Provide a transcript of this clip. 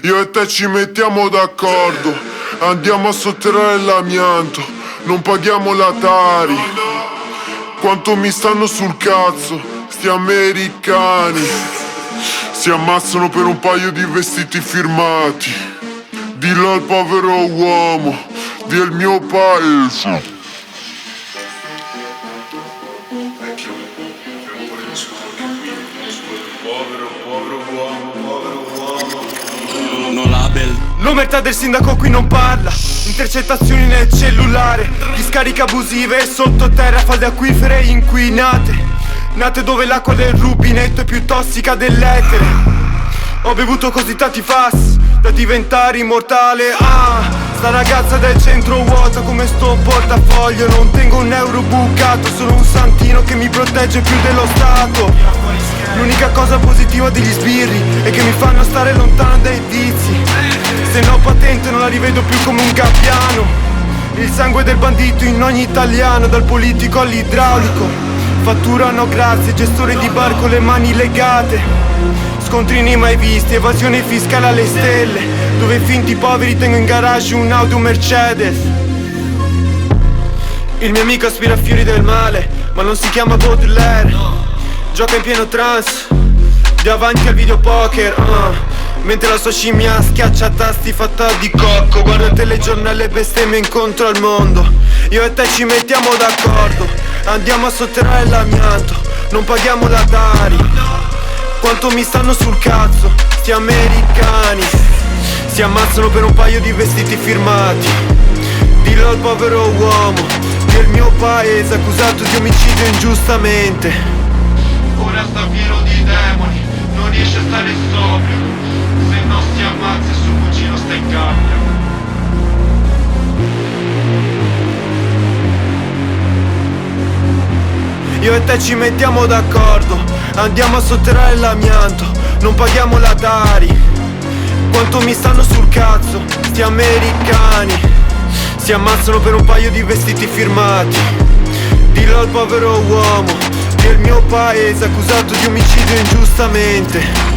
Io e te ci mettiamo d'accordo, andiamo a sotterrare l'amianto, non paghiamo la Tari. Quanto mi stanno sul cazzo, sti americani. Si ammazzano per un paio di vestiti firmati. Dillo al povero uomo del mio paese. No label. L'omertà del sindaco qui non parla. Intercettazioni nel cellulare, discariche abusive sottoterra, falde acquifere inquinate, nate dove l'acqua del rubinetto è più tossica dell'etere. Ho bevuto così tanti fas da diventare immortale. Sta ragazza del centro vuota come sto portafoglio. Non tengo un euro bucato, sono un santino che mi protegge più dello Stato. L'unica cosa positiva degli sbirri è che mi fanno stare lontano dai vizi. Se no patente non la rivedo più come un gabbiano. Il sangue del bandito in ogni italiano, dal politico all'idraulico. Fatturano grazie, gestore di bar con le mani legate. Scontrini mai visti, evasione fiscale alle stelle, dove finti poveri tengo in garage un Audi, un Mercedes. Il mio amico aspira fiori del male, ma non si chiama Baudelaire. Gioca in pieno trance, davanti al videopoker, mentre la sua scimmia schiaccia tasti fatta di cocco. Guarda il telegiornale e bestemmia incontro al mondo. Io e te ci mettiamo d'accordo, andiamo a sotterrare l'amianto, non paghiamo la Tari. Quanto mi stanno sul cazzo, sti americani. Si ammazzano per un paio di vestiti firmati. Dillo al povero uomo del mio paese, accusato di omicidio ingiustamente. Ora sta pieno di demoni, non riesce a stare sobrio. Se non si ammazza il suo cugino sta in gabbia. Io e te ci mettiamo d'accordo, andiamo a sotterrare l'amianto, non paghiamo la Tari. Quanto mi stanno sul cazzo, sti americani. Si ammazzano per un paio di vestiti firmati. Dillo al povero uomo del mio paese, accusato di omicidio ingiustamente.